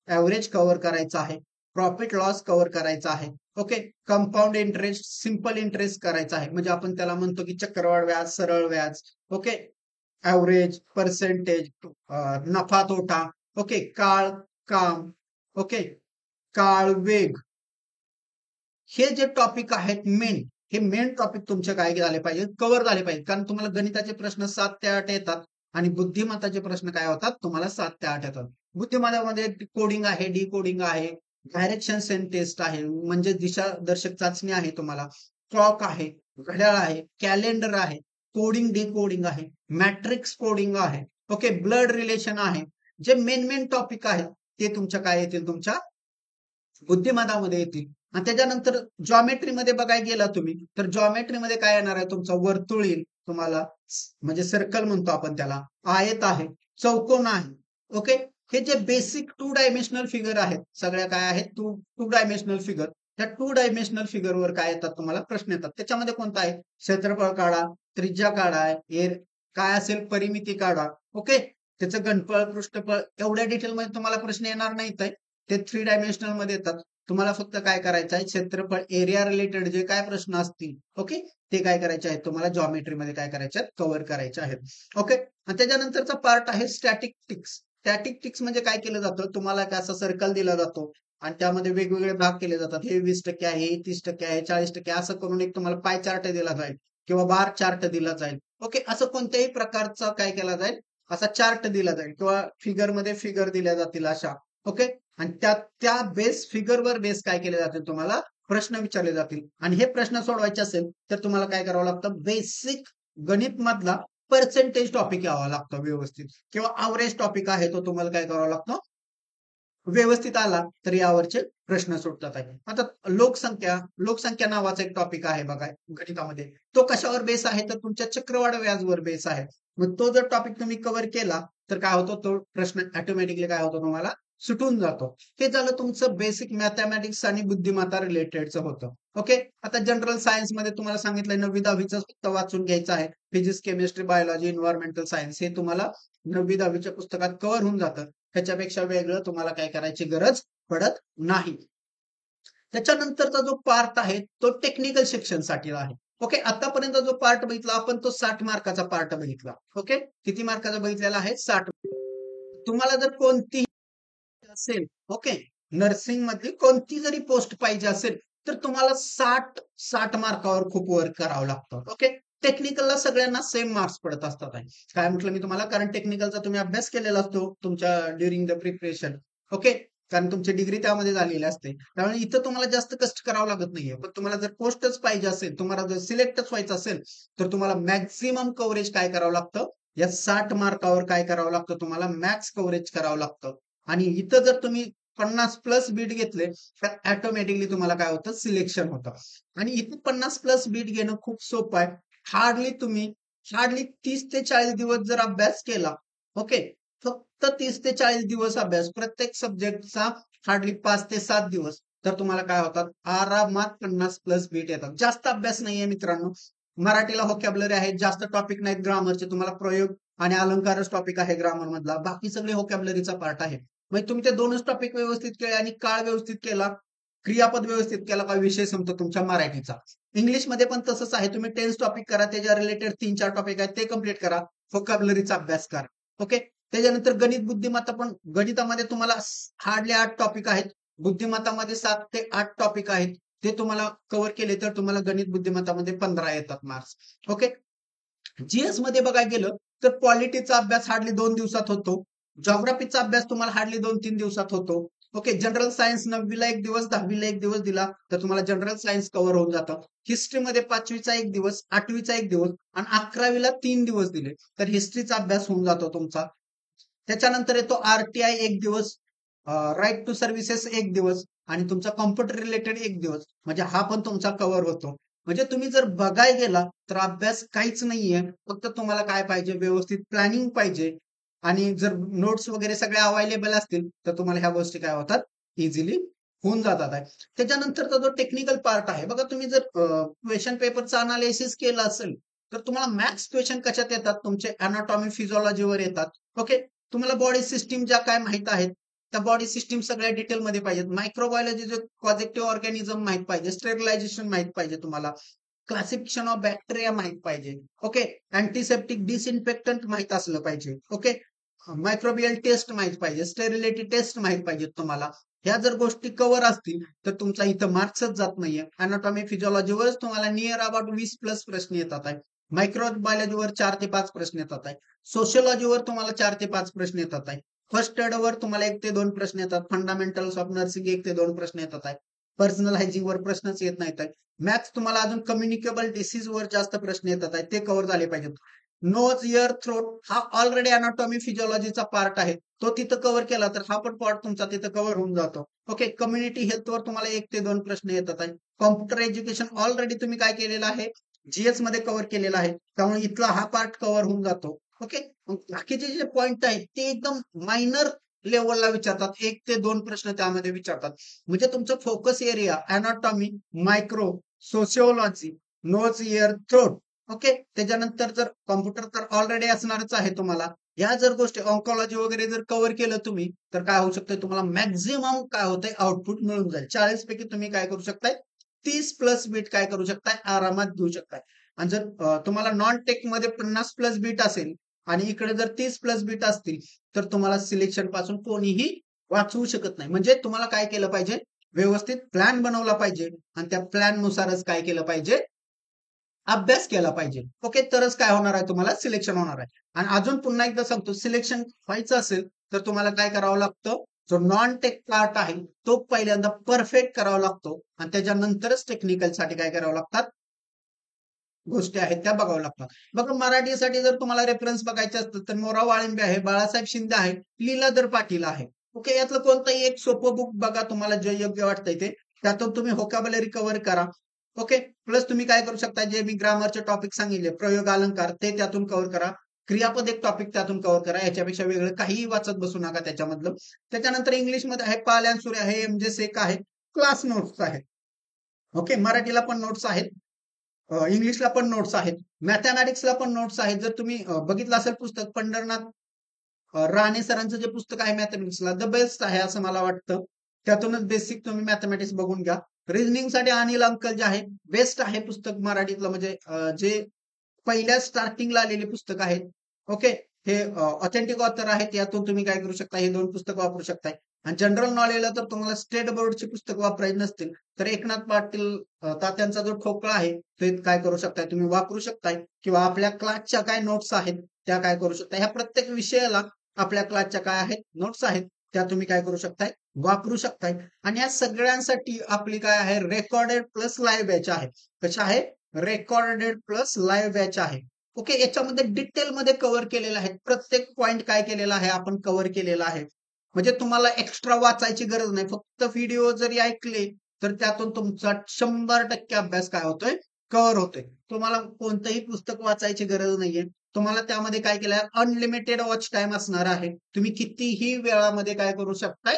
ऍव्हरेज कव्हर करायचं आहे, प्रॉफिट लॉस कव्हर करायचा आहे. Okay, compound interest, simple interest करायचा आहे. म्हणजे आपण त्याला म्हणतो की चक्रवाढ व्याज, सरळ व्याज. ओके, ऍव्हरेज, पर्सेंटेज, नफा तोटा. ओके, काळ, काम. ओके, काळ, वेग. हे जे टॉपिक आहेत मेन, हे मेन टॉपिक तुमचे काय झाले पाहिजे? कव्हर झाले पाहिजे. कारण तुम्हाला गणिताचे प्रश्न 7 ते 8 येतात आणि बुद्धिमत्ताचे प्रश्न काय होतात? तुम्हाला 7 ते 8 येतात. बुद्धिमत्तामध्ये कोडिंग आहे, डी कोडिंग आहे, डायरेक्शन सेन्स टेस्ट आहे, म्हणजे दिशा दर्शक चाचणी आहे तुम्हाला, क्लॉक आहे, घड्याळ आहे, कॅलेंडर आहे, कोडिंग डी कोडिंग आहे, मॅट्रिक्स कोडिंग आहे. ओके, ब्लड रिलेशन आहे. जे मेन टॉपिक आहेत ते तुमच्या काय येतील? तुमच्या बुद्धिमत्तामध्ये येतील. आणि त्याच्यानंतर जॉमेट्रीमध्ये बघायला गेला तुम्ही, तर जॉमेट्रीमध्ये काय येणार आहे? तुमचा वर्तुळ येईल तुम्हाला, म्हणजे सर्कल म्हणतो आपण त्याला, आयत आहे, चौकोन आहे. ओके, हे जे बेसिक 2 डायमेन्शनल फिगर आहेत, सगळ्या काय आहेत? Two dimensional figure. त्या 2 डायमेन्शनल फिगर वर काय येतात? तुम्हाला प्रश्न येतात. त्याच्यामध्ये कोणता आहे? क्षेत्रफळ काढा, त्रिज्या काढा, काय असेल? परिमिती काढा. ओके, त्याचं घनफळ, पृष्ठफळ, एवढ्या डिटेलमध्ये तुम्हाला प्रश्न येणार नाहीत आहे. ते 3 डायमेन्शनल मध्ये येतात. तुम्हाला फक्त काय करायचं आहे? क्षेत्रफळ, एरिया रिलेटेड जे काय प्रश्न असतील, ओके, ते काय करायचे आहेत? तुम्हाला जॉमेट्रीमध्ये काय करायचे आहेत? कव्हर करायचे आहेत. ओके, आणि त्याच्यानंतरचा पार्ट आहे स्टॅटिस्टिक्स. स्टॅटिस्टिक्स म्हणजे काय केलं जातं? तुम्हाला काय असा सर्कल दिला जातो आणि त्यामध्ये वेगवेगळे भाग केले जातात. हे 20% आहे, हे 30% आहे, 40% असं करून एक तुम्हाला पाय चार्ट दिला जाईल किंवा बार चार्ट दिला जाईल. ओके, असं कोणत्याही प्रकारचा काय केला जाईल? असा चार्ट दिला जाईल किंवा फिगर मध्ये फिगर दिल्या जातील अशा. ओके, आणि त्या फिगरवर बेस काय केले जातील? तुम्हाला प्रश्न विचारले जातील. आणि हे प्रश्न सोडवायचे असेल तर तुम्हाला काय करावं लागतं? बेसिक गणित मधला पर्सेंटेज टॉपिक यावा लागतो व्यवस्थित, किंवा अवरेज टॉपिक आहे तो तुम्हाला काय करावा लागतो? व्यवस्थित आला तर यावरचे प्रश्न सुटतात आहे. आता लोकसंख्या नावाचा एक टॉपिक आहे बघा गणितामध्ये. तो कशावर बेस आहे? तर तुमच्या चक्रवाढ व्याजवर बेस आहे. मग तो जर टॉपिक तुम्ही कव्हर केला तर काय होतो? तो प्रश्न ऑटोमॅटिकली काय होतो? तुम्हाला सुटून जातो. हे झालं तुमचं बेसिक मॅथमॅटिक्स आणि बुद्धिमत्ता रिलेटेडचं होतं. ओके, आता जनरल सायन्स मध्ये तुम्हाला सांगितलंय 9वी 10वीचं फक्त वाचून घ्यायचं आहे. Physics, chemistry, biology, environmental science हे तुम्हाला 9वी 10वीच्या पुस्तकात कव्हर होऊन जातं. त्याच्यापेक्षा वेगळं तुम्हाला काय करायची गरज पडत नाही. त्याच्यानंतरचा जो पार्ट आहे तो टेक्निकल सेक्शन साठी आहे. ओके, आतापर्यंत जो पार्ट बघितला आपण तो 60 मार्काचा पार्ट बघितला. ओके, किती मार्काचा बघितलेला आहे? 60. तुम्हाला जर कोणती असेल, ओके, नर्सिंग मधली कोणती जरी पोस्ट पाहिजे असेल तर तुम्हाला 60 मार्कावर खूप वर्क करावं लागतं. ओके, टेक्निकलला सगळ्यांना सेम मार्क्स पडत असतात. काय म्हटलं मी तुम्हाला? कारण टेक्निकलचा तुम्ही अभ्यास केलेला असतो तुमच्या ड्युरिंग द प्रिपरेशन. ओके, कारण तुमची डिग्री त्यामध्ये झालेली असते, त्यामुळे इथं तुम्हाला जास्त कष्ट करावं लागत नाहीये. पण तुम्हाला जर पोस्टच पाहिजे असेल, तुम्हाला जर सिलेक्टच व्हायचं असेल तर तुम्हाला मॅक्झिमम कव्हरेज काय करावं लागतं? या 60 मार्कावर काय करावं लागतं? तुम्हाला मॅक्स कव्हरेज करावं लागतं. आणि इथं जर तुम्ही 50 प्लस बीट घेतले तर ऑटोमॅटिकली तुम्हाला काय होतं? सिलेक्शन होतं. आणि इथे 50 प्लस बीट घेणं खूप सोपं आहे. हार्डली 30 ते 40 दिवस जर अभ्यास केला, ओके, फक्त 30 ते 40 दिवस अभ्यास प्रत्येक सब्जेक्टचा, हार्डली 5 ते 7 दिवस, तर तुम्हाला काय होतात? आरामात 50 प्लस बीट येतात. जास्त अभ्यास नाहीये मित्रांनो. मराठीला व्होकॅब्युलरी आहे, जास्त टॉपिक नाहीत. ग्रामरचे तुम्हाला प्रयोग आणि अलंकारच टॉपिक आहे ग्रामर मधला, बाकी सगळे व्होकॅब्युलरीचा पार्ट आहे. म्हणजे तुम्ही ते दोनच टॉपिक व्यवस्थित केले आणि काळ व्यवस्थित केला, क्रियापद व्यवस्थित केला का विषय संपतो तुमच्या मराठीचा. इंग्लिशमध्ये पण तसंच आहे. तुम्ही टेन्स टॉपिक करा, त्याच्या रिलेटेड 3-4 टॉपिक आहेत ते कम्प्लीट करा, व्होकॅब्युलरीचा अभ्यास करा. ओके, त्याच्यानंतर गणित बुद्धिमत्ता पण, गणितामध्ये तुम्हाला हार्डली 8 टॉपिक आहेत, बुद्धिमत्तामध्ये 7 ते 8 टॉपिक आहेत. ते तुम्हाला कव्हर केले तर तुम्हाला गणित बुद्धिमत्तामध्ये 15 येतात मार्क्स. ओके, जीएस मध्ये बघायला गेलं तर पॉलिटीचा अभ्यास हार्डली 2 दिवसात होतो. जॉग्राफीचा अभ्यास तुम्हाला हार्डली 2-3 दिवसात होतो. ओके, जनरल सायन्स 9वीला 1 दिवस, 10वीला 1 दिवस दिला तर तुम्हाला जनरल सायन्स कव्हर होऊन जातं. हिस्ट्रीमध्ये 5वीचा 1 दिवस, 8वीचा 1 दिवस आणि 11वीला 3 दिवस दिले तर हिस्ट्रीचा अभ्यास होऊन जातो तुमचा. त्याच्यानंतर येतो RTI 1 दिवस, राईट टू सर्व्हिसेस 1 दिवस आणि तुमचा कॉम्प्युटर रिलेटेड 1 दिवस. म्हणजे हा पण तुमचा कव्हर होतो. म्हणजे तुम्ही जर बघायला गेला तर अभ्यास काहीच नाहीये. फक्त तुम्हाला काय पाहिजे, व्यवस्थित प्लॅनिंग पाहिजे. आणि जर नोट्स वगैरे सगळे अवेलेबल असतील तर तुम्हाला ह्या गोष्टी काय होतात, इझिली होऊन जातात आहे. त्याच्यानंतरचा जो टेक्निकल पार्ट आहे बघा, तुम्ही जर क्वेश्चन पेपरचं अनालिसिस केलं असेल तर तुम्हाला मॅथ्स क्वेश्चन कशात येतात, तुमचे अनाटॉमी फिजिओलॉजीवर येतात. ओके, तुम्हाला बॉडी सिस्टीम ज्या काय माहित आहेत त्या बॉडी सिस्टीम सगळ्या डिटेलमध्ये पाहिजेत. मायक्रोबायोलॉजी पॉझिटिव्ह ऑर्गॅनिझम माहित पाहिजे, स्टेरिलायझेशन माहित पाहिजे तुम्हाला, क्लासिफिकेशन ऑफ बॅक्टेरिया माहित पाहिजे. ओके, अँटीसेप्टिक डिसइन्फेक्टंट माहित असलं पाहिजे. ओके, मायक्रोबियल टेस्ट माहित पाहिजे, स्टेरिलिटी टेस्ट माहित पाहिजे तुम्हाला. ह्या जर गोष्टी कव्हर असतील तर तुमचा इथं मार्क्सच जात नाहीये. अनाटॉमी फिजिओलॉजीवरच तुम्हाला नियर अबाउट 20+ प्रश्न येतात आहे. मायक्रोबायोलॉजीवर 4 ते 5 प्रश्न येतात आहे. सोशिओलॉजीवर तुम्हाला 4 ते 5 प्रश्न येतात आहे. फर्स्ट एडवर तुम्हाला 1 ते 2 प्रश्न येतात. फंडामेंटल्स ऑफ नर्सिंग 1 ते 2 प्रश्न येतात आहे. पर्सनल हायजीन वर प्रश्नच येत नाहीत आहे. मॅथ्स तुम्हाला अजून कम्युनिकेबल डिसीज वर जास्त प्रश्न येतात आहे, ते कव्हर झाले पाहिजेत. नोज, इयर, थ्रोट हा ऑलरेडी अनाटॉमी फिजिओलॉजीचा पार्ट आहे, तो तिथं कव्हर केला तर हा पण पार्ट तुमचा तिथं कव्हर होऊन जातो. ओके, कम्युनिटी हेल्थवर तुम्हाला 1 ते 2 प्रश्न येतात आहे. कॉम्प्युटर एज्युकेशन ऑलरेडी तुम्ही काय केलेलं आहे, GS मध्ये कव्हर केलेला आहे, त्यामुळे इथला हा पार्ट कव्हर होऊन जातो. ओके, बाकीचे जे पॉइंट आहेत ते एकदम मायनर लेवलला विचारतात, 1 ते 2 प्रश्न त्यामध्ये विचारतात. म्हणजे तुमचं focus area anatomy, micro, sociology, nose, ear, throat. Okay, त्याच्यानंतर जर कॉम्प्युटर तर ऑलरेडी असणारच आहे तुम्हाला. ह्या जर गोष्टी ऑन्कॉलॉजी वगैरे जर कव्हर केलं तुम्ही तर काय होऊ शकतं, तुम्हाला मॅक्झिमम काय होतंय आउटपुट मिळून जाईल. 40 पैकी तुम्ही काय करू शकताय, 30+ बीट काय करू शकताय, आरामात घेऊ शकताय. आणि जर तुम्हाला नॉन टेक मध्ये 50+ बीट असेल आणि इकडे जर 30+ बीट असतील तर तुम्हाला सिलेक्शन पासून कोणीही वाचवू शकत नाही. म्हणजे तुम्हाला काय केलं पाहिजे, व्यवस्थित प्लॅन बनवला पाहिजे आणि त्या प्लॅन नुसारच काय केलं पाहिजे, अभ्यास केला पाहिजे. ओके, तरच काय होणार आहे, तुम्हाला सिलेक्शन होणार आहे. आणि अजून पुन्हा एकदा सांगतो, सिलेक्शन व्हायचं असेल तर तुम्हाला काय करावं लागतं, जो नॉन टेक पार्ट आहे तो पहिल्यांदा परफेक्ट करावा लागतो आणि त्याच्यानंतरच टेक्निकल साठी काय करावं लागतात, गोष्टी आहेत त्या बघाव्या लागतात. बघा, मराठीसाठी जर तुम्हाला रेफरन्स बघायचे असतील तर मोरा वाळिंबे आहे, बाळासाहेब शिंदे आहे, लीलाधर पाटील आहे. ओके, यातलं कोणतंही एक सोपं बुक बघा, तुम्हाला जे योग्य वाटतंय ते, त्यातून तुम्ही व्होकॅब्युलरी कव्हर करा. ओके, प्लस तुम्ही काय करू शकता, जे मी ग्रामरचे टॉपिक सांगितले, प्रयोग अलंकार, ते त्यातून कव्हर करा. क्रियापद एक टॉपिक त्यातून कव्हर करा. याच्यापेक्षा वेगळं काहीही वाचत बसू नका त्याच्यामधलं. त्याच्यानंतर इंग्लिशमध्ये आहे, पाल्यान सूर्य आहे, MJ सेक आहे, क्लास नोट्स आहेत. ओके, मराठीला पण नोट्स आहेत, इंग्लिशला पण नोट्स आहेत, मॅथमॅटिक्सला पण नोट्स आहेत. जर तुम्ही बघितलं असेल पुस्तक, पंढरनाथ राणे सरांचं जे पुस्तक आहे मॅथमॅटिक्सला, द बेस्ट आहे असं मला वाटतं. त्यातूनच बेसिक तुम्ही मॅथमॅटिक्स बघून घ्या. रिझनिंग साठी अनिल अंकल जे आहे, बेस्ट आहे पुस्तक मराठीतलं. म्हणजे जे पहिल्या स्टार्टिंगला आलेले पुस्तक आहेत. ओके, हे ऑथेंटिक ऑथर आहेत, यातून तुम्ही काय करू शकता, हे 2 पुस्तक वापरू शकताय. आणि जनरल नॉलेजला तर तुम्हाला स्टेट बोर्डची पुस्तक वापरायची नसतील तर एकनाथ पाटील तात्यांचा जो ठोकळा आहे ते काय करू शकताय, तुम्ही वापरू शकताय. किंवा आपल्या क्लासच्या काय नोट्स आहेत त्या काय करू शकताय. ह्या प्रत्येक विषयाला आपल्या क्लासच्या काय आहेत, नोट्स आहेत, त्या तुम्ही काय करू शकताय, वापरू शकताय. आणि या सगळ्यांसाठी आपली काय आहे, रेकॉर्डेड प्लस लाईव्ह बॅच आहे. कशा आहे, रेकॉर्डेड प्लस लाईव्ह बॅच आहे. ओके, याच्यामध्ये डिटेल मध्ये कव्हर केलेलं आहे, प्रत्येक पॉइंट काय केलेला आहे आपण कव्हर केलेला आहे. म्हणजे तुम्हाला एक्स्ट्रा वाचायची गरज नाही, फक्त व्हिडिओ जरी ऐकले तर त्यातून तुमचा 100% अभ्यास काय होतोय, कव्हर होतोय. तुम्हाला कोणतंही पुस्तक वाचायची गरज नाहीये. तुम्हाला त्यामध्ये काय केलंय, अनलिमिटेड वॉच टाइम असणार आहे. तुम्ही कितीही वेळामध्ये काय करू शकताय,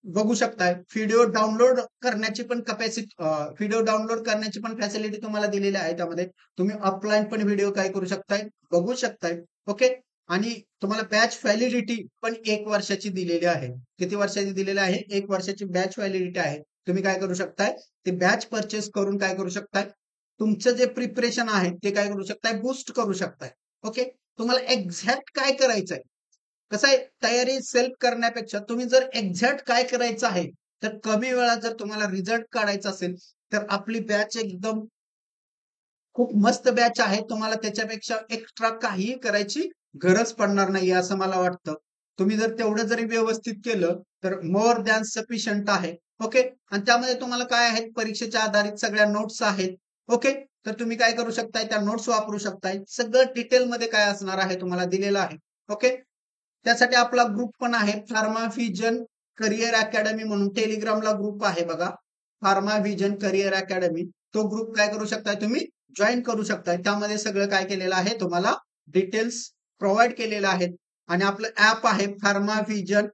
बघू शकताय. व्हिडिओ डाउनलोड करण्याची पण कपॅसिटी, व्हिडिओ डाउनलोड करण्याची पण फॅसिलिटी तुम्हाला दिलेली आहे. त्यामध्ये तुम्ही ऑफलाईन पण व्हिडिओ काय करू शकताय, बघू शकताय. ओके, आणि तुम्हाला बॅच व्हॅलिडिटी पण 1 वर्षाची दिलेली आहे. किती वर्षाची दिलेली आहे, 1 वर्षाची बॅच व्हॅलिडिटी आहे. तुम्ही काय करू शकताय, ते बॅच परचेस करून काय करू शकताय, तुमचं जे प्रिपरेशन आहे ते काय करू शकताय, बूस्ट करू शकताय. ओके, तुम्हाला एक्झॅक्ट काय करायचंय, कसं आहे, तयारी सेल्फ करण्यापेक्षा तुम्ही जर एक्झॅक्ट काय करायचं आहे तर कमी वेळात जर तुम्हाला रिझल्ट काढायचा असेल तर आपली बॅच एकदम खूप मस्त बॅच आहे. तुम्हाला त्याच्यापेक्षा एक्स्ट्रा काहीही करायची गरज पडणार नाही असं मला वाटतं. तुम्ही जर तेवढं जरी व्यवस्थित केलं तर मोर दॅन सफिशियंट आहे. ओके, आणि त्यामध्ये तुम्हाला काय आहेत, परीक्षेच्या आधारित सगळ्या नोट्स आहेत. ओके, तर तुम्ही काय करू शकताय, त्या नोट्स वापरू शकताय. सगळं डिटेलमध्ये काय असणार आहे तुम्हाला दिलेलं आहे. ओके, त्यासाठी आपला ग्रुप पण आहे फार्माव्हिजन करिअर अकॅडमी म्हणून टेलिग्रामला ग्रुप आहे बघा. फार्माव्हिजन करिअर अकॅडमी तो ग्रुप काय करू शकताय तुम्ही जॉईन करू शकताय. त्यामध्ये सगळं काय केलेलं आहे तुम्हाला डिटेल्स प्रोव्हाइड केलेलं आहेत. आणि आपलं ऍप आहे फार्माव्हिजन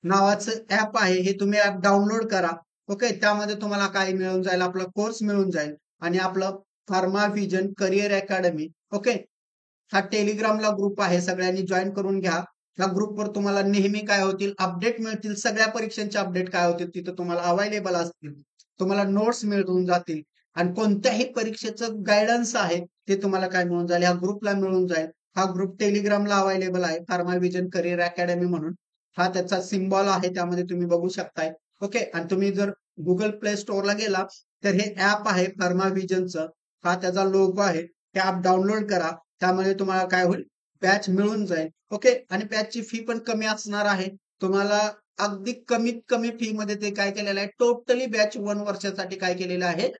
नावाचं ऍप आहे. हे तुम्ही ऍप डाउनलोड करा. ओके, त्यामध्ये तुम्हाला काय मिळून जाईल आपला कोर्स मिळून जाईल. आणि आपलं फार्माव्हिजन करिअर अकॅडमी ओके हा टेलिग्रामला ग्रुप आहे. सगळ्यांनी जॉईन करून घ्या. या ग्रुपवर तुम्हाला नेहमी काय होतील अपडेट मिळतील. सगळ्या परीक्षांचे अपडेट काय होतील तिथं तुम्हाला अवेलेबल असतील. तुम्हाला नोट्स मिळून जातील आणि कोणत्याही परीक्षेचं गायडन्स आहे ते तुम्हाला काय मिळून जाईल ह्या ग्रुपला मिळून जाईल. हा ग्रुप टेलिग्रामला अवेलेबल आहे फार्माव्हिजन करिअर अकॅडमी म्हणून. हा त्याचा सिम्बॉल आहे त्यामध्ये तुम्ही बघू शकताय. ओके, आणि तुम्ही जर गुगल प्ले स्टोअरला गेला तर हे ऍप आहे फार्माव्हिजनचं. हा त्याचा लोगो आहे. हे ऍप डाउनलोड करा. त्यामध्ये तुम्हाला काय होईल बॅच मिळून जाईल. ओके, आणि बॅचची फी पण कमी असणार आहे. तुम्हाला अगदी कमीत कमी फी मध्ये ते काय केलेलं आहे टोटली बॅच 1 वर्षासाठी काय केलेलं आहे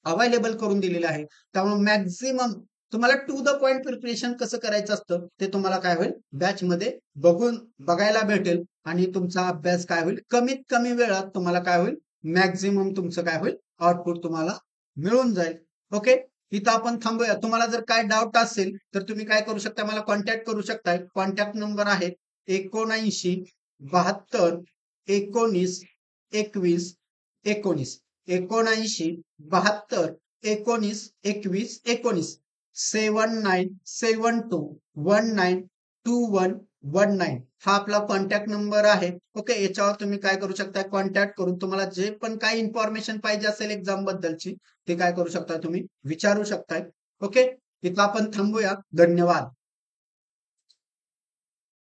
अवेलेबल करून दिलेलं आहे. त्यामुळे मॅक्झिमम तुम्हाला टू द पॉइंट प्रिपरेशन कसं करायचं असतं ते तुम्हाला काय होईल बॅच मध्ये बघायला भेटेल. आणि तुमचा अभ्यास काय होईल कमीत कमी वेळात तुम्हाला काय होईल मॅक्झिमम तुमचं काय होईल आउटपुट तुम्हाला मिळून जाईल. ओके, इथं आपण थांबूया. तुम्हाला जर काय डाऊट असेल तर तुम्ही काय करू शकता मला कॉन्टॅक्ट करू शकताय. कॉन्टॅक्ट नंबर आहे 79 72 19 21 19 79 72 19 21 19 7972192119 हा आपला कॉन्टॅक्ट नंबर आहे. ओके, याच्यावर तुम्ही काय करू शकता कॉन्टॅक्ट करून तुम्हाला जे पण काही इन्फॉर्मेशन पाहिजे असेल एक्झाम बद्दलची ते काय करू शकता तुम्ही विचारू शकताय. ओके, इथं आपण थांबूया. धन्यवाद.